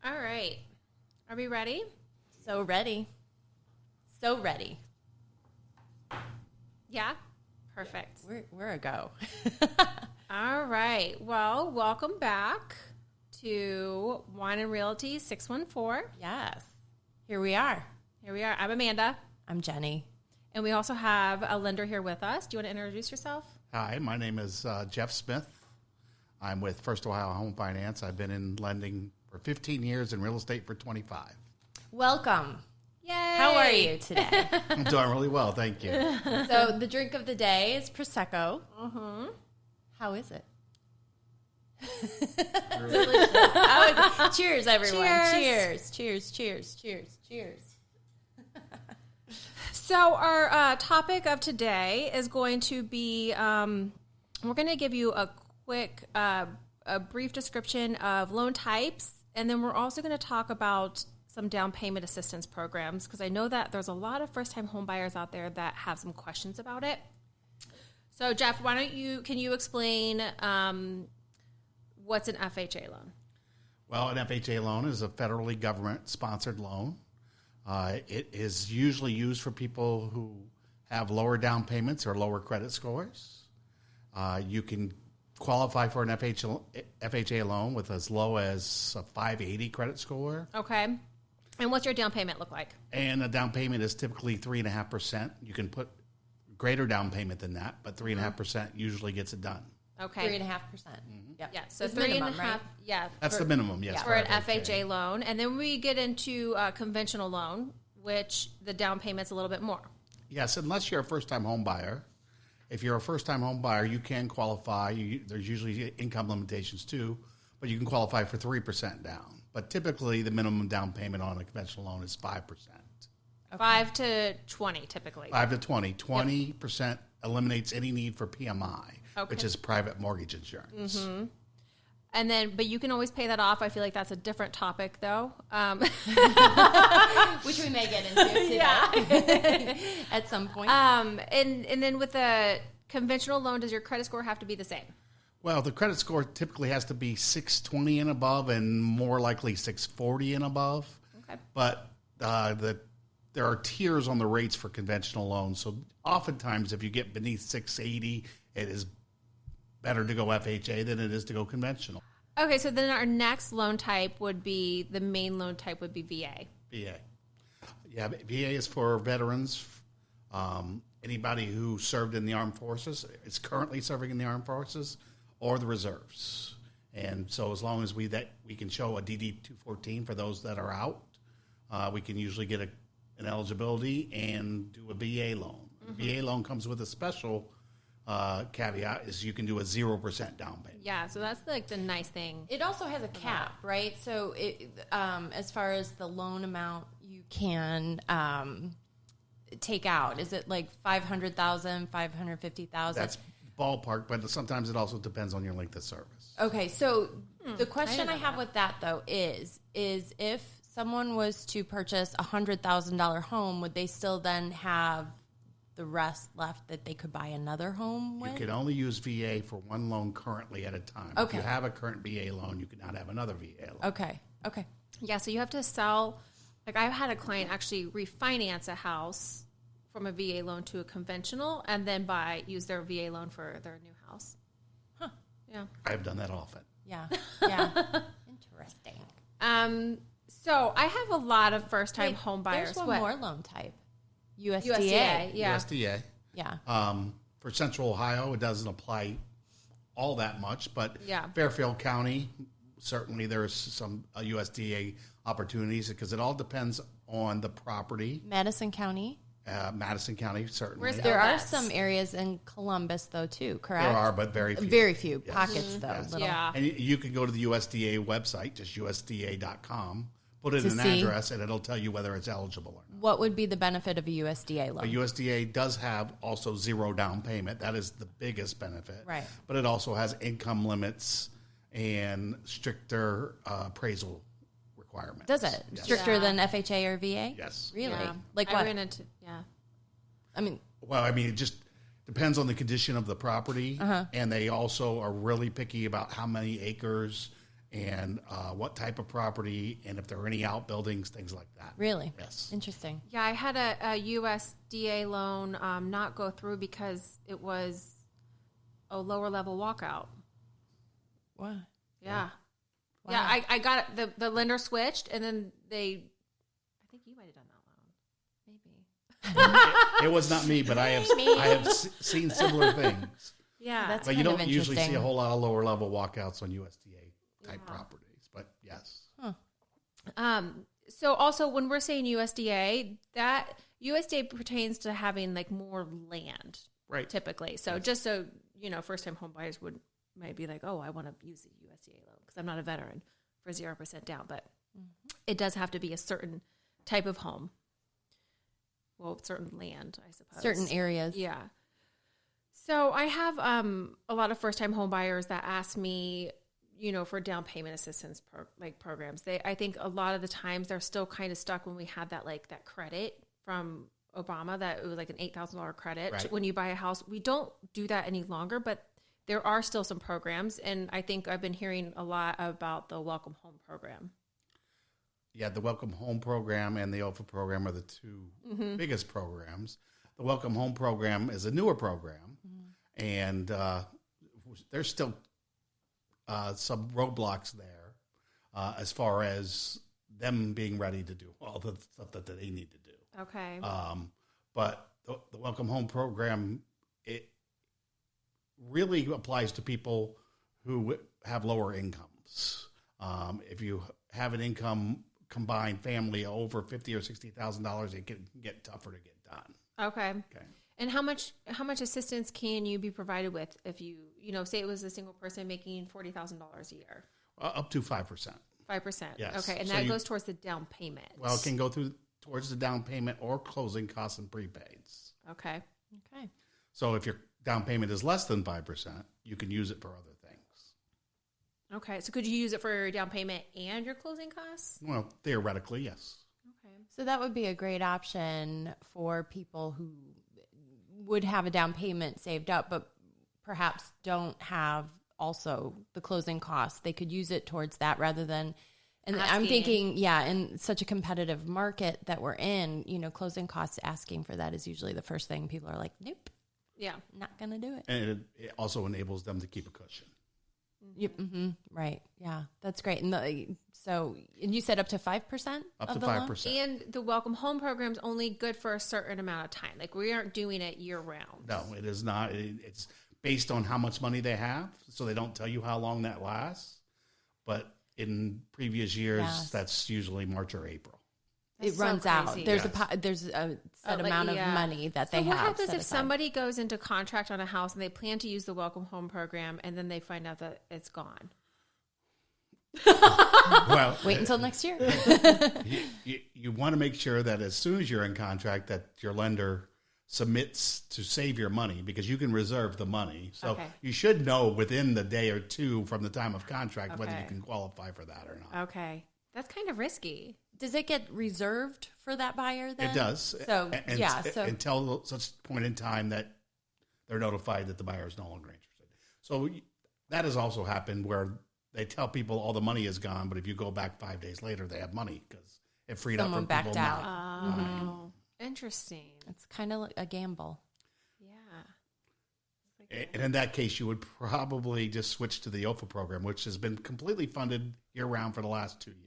All right. Are we ready? So ready. So ready. Yeah? Perfect. We're a go. All right. Well, welcome back to Wine and Realty 614. Yes. Here we are. Here we are. I'm Amanda. I'm Jenny. And we also have a lender here with us. Do you want to introduce yourself? Hi, my name is Jeff Smith. I'm with First Ohio Home Finance. I've been in lending for 15 years and real estate for 25. Welcome. Yay! How are you today? I'm doing really well, thank you. So the drink of the day is Prosecco. Mm-hmm. How is it? Delicious. Cheers, everyone. Cheers. Cheers. So our topic of today is going to be, we're going to give you a quick, a brief description of loan types, and then we're also going to talk about some down payment assistance programs, because I know that there's a lot of first-time home buyers out there that have some questions about it. So Jeff, can you explain what's an FHA loan? Well, an FHA loan is a federally government-sponsored loan. It is usually used for people who have lower down payments or lower credit scores. You can qualify for an FHA loan with as low as a 580 credit score. Okay. And what's your down payment look like? And a down payment is typically 3.5%. You can put greater down payment than that, but 3.5% usually gets it done. Okay. 3.5%. Yep. Yeah. So It's 3.5. minimum, right? Yeah. That's the minimum, yes. For an FHA loan. And then we get into a conventional loan, which the down payment's a little bit more. Yes, unless you're a first-time home buyer. If you're a first-time home buyer, you can qualify. There's usually income limitations too, but you can qualify for 3% down. But typically, the minimum down payment on a conventional loan is 5%. Okay. 5 to 20, typically. 5 to 20. 20% eliminates any need for PMI, Okay. which is private mortgage insurance. Mm-hmm. And then, but you can always pay that off. I feel like that's a different topic, though. Which we may get into today at some point. And then with a conventional loan, does your credit score have to be the same? Well, the credit score typically has to be 620 and above, and more likely 640 and above. Okay. But there are tiers on the rates for conventional loans. So oftentimes, if you get beneath 680, it is better to go FHA than it is to go conventional. Okay, so then our next loan type would be, the main loan type would be VA. VA. Yeah, VA is for veterans. Anybody who served in the armed forces, is currently serving in the armed forces, or the reserves. And so as long as we can show a DD-214 for those that are out, we can usually get an eligibility and do a VA loan. Mm-hmm. VA loan comes with a special caveat, is you can do a 0% down payment. Yeah, so that's like the nice thing. It also has a cap, right? So as far as the loan amount you can take out, is it like $500,000, $550,000? That's ballpark, but sometimes it also depends on your length of service. Okay, so the question I have with that, though, is if someone was to purchase a $100,000 home, would they still then have the rest left that they could buy another home with? You can only use VA for one loan currently at a time. Okay. If you have a current VA loan, you cannot have another VA loan. Okay. Yeah, so you have to sell. Like, I've had a client actually refinance a house from a VA loan to a conventional, and then use their VA loan for their new house. Huh. Yeah. I've done that often. Yeah. Interesting. So I have a lot of first-time home buyers. There's one more loan type. USDA. USDA, yeah. USDA. Yeah. For Central Ohio, it doesn't apply all that much, but Yeah. Fairfield County, certainly there's some USDA opportunities because it all depends on the property. Madison County. Madison County, certainly. Where's There are LS? some areas in Columbus, though, too, correct? There are, but very few. Very few. Yes. Pockets, though. Yes. Little. Yeah. And you can go to the USDA website, just USDA.com, put in To an see. address, and it'll tell you whether it's eligible or not. What would be the benefit of a USDA A loan? USDA does have also zero down payment. That is the biggest benefit. Right. But it also has income limits and stricter appraisal requirements. Does it? Yes. Stricter Yeah. than FHA or VA? Yes. Really? Yeah. Like I what? ran into, I mean, Well, I mean, it just depends on the condition of the property. Uh-huh. And they also are really picky about how many acres and what type of property, and if there are any outbuildings, things like that. Really? Yes. Interesting. Yeah, I had a USDA loan not go through because it was a lower level walkout. What? Yeah. Wow. Yeah, I got the lender switched, and then I think you might have done that loan. Maybe. It was not me, but I have seen similar things. Yeah. That's But you kind of don't usually see a interesting. whole lot of lower level walkouts on USDA type properties. But yes. So also when we're saying USDA, that USDA pertains to having like more land, Right. typically. So just so you know, first time home buyers might be like, oh, I want to use the USDA loan because I'm not a veteran for 0% down, but it does have to be a certain type of home. Well, certain land, I suppose. Certain areas. Yeah. So I have a lot of first-time home buyers that ask me, you know, for down payment assistance programs. I think a lot of the times they're still kind of stuck when we had that credit from Obama, that it was like an $8,000 credit Right. when you buy a house. We don't do that any longer, but there are still some programs, and I think I've been hearing a lot about the Welcome Home program. Yeah, the Welcome Home program and the OFA program are the two biggest programs. The Welcome Home program is a newer program, and there's still some roadblocks there as far as them being ready to do all the stuff that they need to do. Okay. But the Welcome Home program, it really applies to people who have lower incomes. If you have an income combined family over $50,000 or $60,000, it can get tougher to get done. Okay. Okay. And how much assistance can you be provided with if you say it was a single person making $40,000 a year? Up to 5%. 5%. Yes. Okay, and So that goes towards the down payment. Well, it can go towards the down payment or closing costs and prepaids. Okay. Okay. So if your down payment is less than 5%, you can use it for other things. Okay. So could you use it for your down payment and your closing costs? Well, theoretically, yes. Okay. So that would be a great option for people who would have a down payment saved up, but perhaps don't have also the closing costs. They could use it towards that rather than, and I'm Asking. thinking, in such a competitive market that we're in, closing costs, asking for that is usually the first thing people are like, nope, Yeah. not going to do it. And it also enables them to keep a cushion. Yep. Right. Yeah, that's great. And and you said up to 5%? Up of to the loan? 5%. And the Welcome Home program is only good for a certain amount of time. Like we aren't doing it year round. No, it is not. It's based on how much money they have, so they don't tell you how long that lasts. But in previous years, Yes. that's usually March or April. It That's so runs out. crazy. There's Yes. there's a set Like, amount of yeah. money that So they what have. happens set if aside. somebody goes into contract on a house and they plan to use the Welcome Home program and then they find out that it's gone? Well, Wait until next year. you want to make sure that as soon as you're in contract, that your lender submits to save your money, because you can reserve the money. So Okay. you should know within the day or two from the time of contract whether Okay. you can qualify for that or not. Okay. That's kind of risky. Does it get reserved for that buyer then? It does. So, so Until such point in time that they're notified that the buyer is no longer interested. So that has also happened where they tell people all the money is gone, but if you go back 5 days later, they have money because it freed Someone up for backed people out. not. Oh, interesting. it's kind of like a gamble. Yeah. And in that case, you would probably just switch to the OFA program, which has been completely funded year-round for the last 2 years.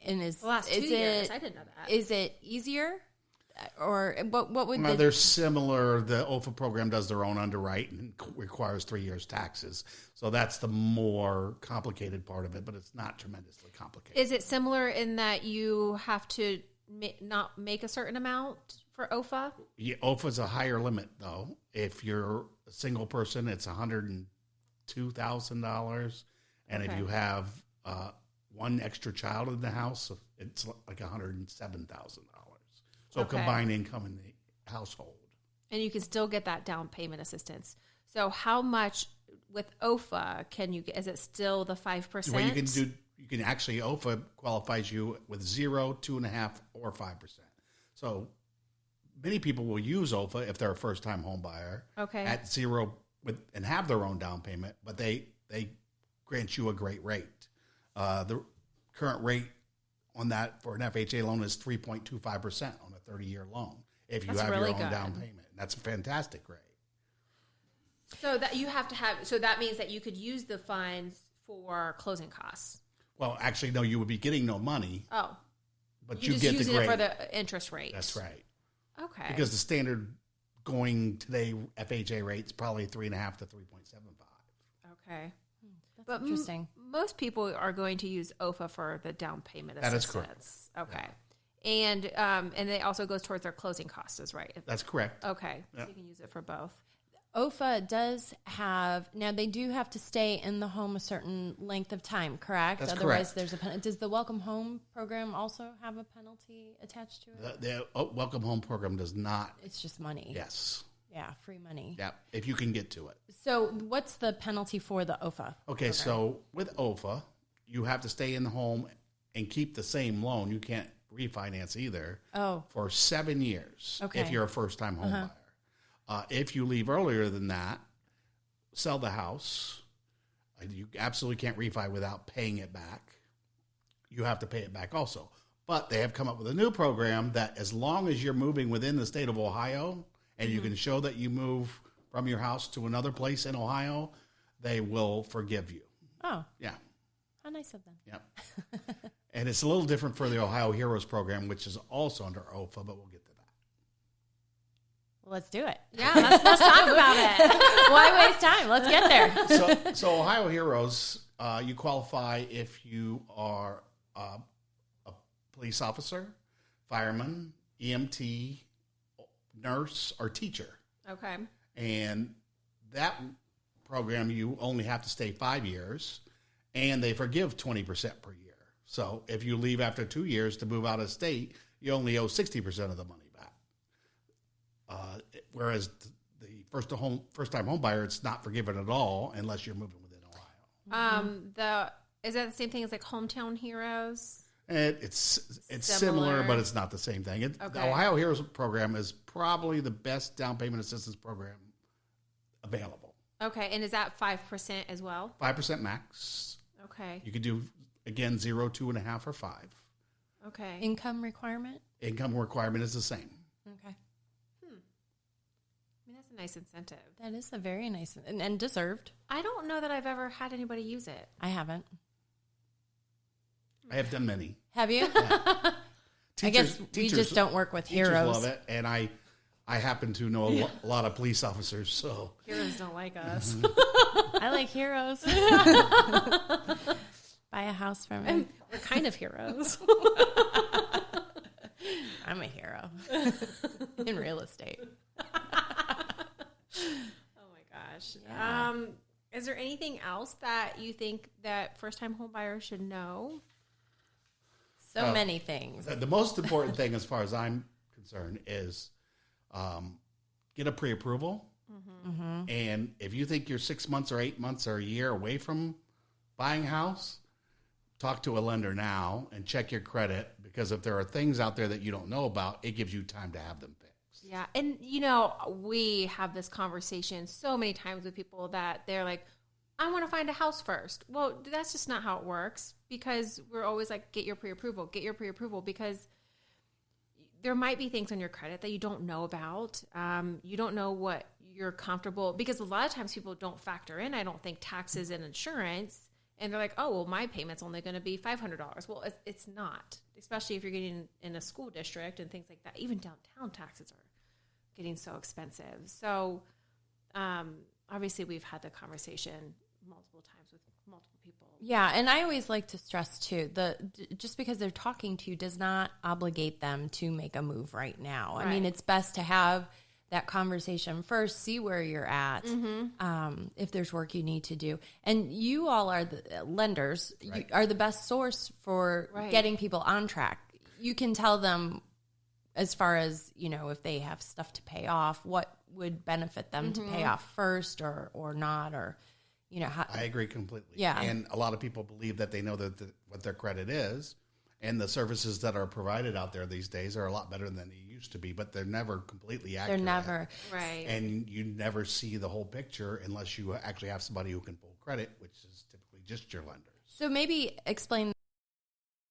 And is The last 2 is years. it I didn't know that. is it easier, or what would Well, the they're similar. The OFA program does their own underwrite and requires 3 years taxes. So that's the more complicated part of it, but it's not tremendously complicated. Is it similar in that you have to not make a certain amount for OFA? Yeah, OFA is a higher limit, though. If you're a single person, it's $102,000. And if Okay. you have one extra child in the house, it's like $107,000. So Okay. combined income in the household. And you can still get that down payment assistance. So how much with OFA can you get? Is it still the 5%? Well, you can actually, OFA qualifies you with 0, 2.5, or 5%. So many people will use OFA if they're a first-time home buyer Okay. at 0 and have their own down payment, but they grant you a great rate. The current rate on that for an FHA loan is 3.25% on a 30-year loan if you That's have really your own good. down payment. That's a fantastic rate. So that you have to have. So that means that you could use the funds for closing costs. Well, actually, no, you would be getting no money, Oh, but you're you just get the using grade. it for the interest rate. That's right. Okay. Because the standard going today FHA rate is probably 3.5 to 3.75. Okay. That's But interesting. Most people are going to use OFA for the down payment That is assistance. correct. Okay. And it also goes towards their closing costs, is right? That's correct. Okay. Yeah. So you can use it for both. OFA does have, now they do have to stay in the home a certain length of time, correct? That's Otherwise, correct. there's a penalty. Does the Welcome Home program also have a penalty attached to it? The Welcome Home program does not. It's just money. Yes. Yeah, free money. Yeah. If you can get to it. So what's the penalty for the OFA? Okay. So with OFA, you have to stay in the home and keep the same loan. You can't refinance either. Oh. For 7 years. Okay. If you're a first-time home buyer. If you leave earlier than that, sell the house. You absolutely can't refi without paying it back. You have to pay it back also. But they have come up with a new program that as long as you're moving within the state of Ohio and you can show that you move from your house to another place in Ohio, they will forgive you. Oh, Yeah. how nice of them. Yep. And it's a little different for the Ohio Heroes program, which is also under OFA, but we'll get to that. Well, let's do it. Yeah, let's talk about it. Why waste time? Let's get there. So Ohio Heroes, you qualify if you are a police officer, fireman, EMT, nurse, or teacher. Okay. And that program, you only have to stay 5 years, and they forgive 20% per year. So if you leave after 2 years to move out of state, you only owe 60% of the money back. Whereas the first-time home buyer, it's not forgiven at all unless you're moving within Ohio. Is that the same thing as like Hometown Heroes? It's Similar. similar, but it's not the same thing. The Okay. Ohio Heroes program is probably the best down payment assistance program available. Okay, and is that 5% as well? 5% max. Okay. You could do, again, 0, 2.5, or 5. Okay. Income requirement? Income requirement is the same. Okay. I mean, that's a nice incentive. That is a very nice and deserved. I don't know that I've ever had anybody use it. I haven't. I have done many. Have you? I guess we just don't work with teachers heroes. love it, and I happen to know a lot of police officers, so Heroes don't like us. I like heroes. Buy a house from me. We're kind of heroes. I'm a hero in real estate. Oh my gosh. Yeah. Is there anything else that you think that first-time home buyers should know? So many things. the most important thing, as far as I'm concerned, is get a pre-approval. Mm-hmm. And if you think you're 6 months or 8 months or a year away from buying a house, talk to a lender now and check your credit, because if there are things out there that you don't know about, it gives you time to have them fixed. Yeah. And, we have this conversation so many times with people that they're like, I want to find a house first. Well, that's just not how it works, because we're always like, get your pre-approval, because there might be things on your credit that you don't know about. You don't know what you're comfortable, because a lot of times people don't factor in, I don't think, taxes and insurance. And they're like, oh, well, my payment's only going to be $500. Well, it's not, especially if you're getting in a school district and things like that. Even downtown taxes are getting so expensive. So obviously we've had the conversation multiple times with multiple people. Yeah, and I always like to stress too, just because they're talking to you does not obligate them to make a move right now. I mean, Right. it's best to have that conversation first, see where you're at, if there's work you need to do. And you all are the lenders, Right. you are the best source for Right. getting people on track. You can tell them as far as, if they have stuff to pay off, what would benefit them to pay off first or not, or, how, I agree completely. Yeah. And a lot of people believe that they know what their credit is, and the services that are provided out there these days are a lot better than they used to be, but they're never completely accurate. they're never. Right. And you never see the whole picture unless you actually have somebody who can pull credit, which is typically just your lenders. So maybe explain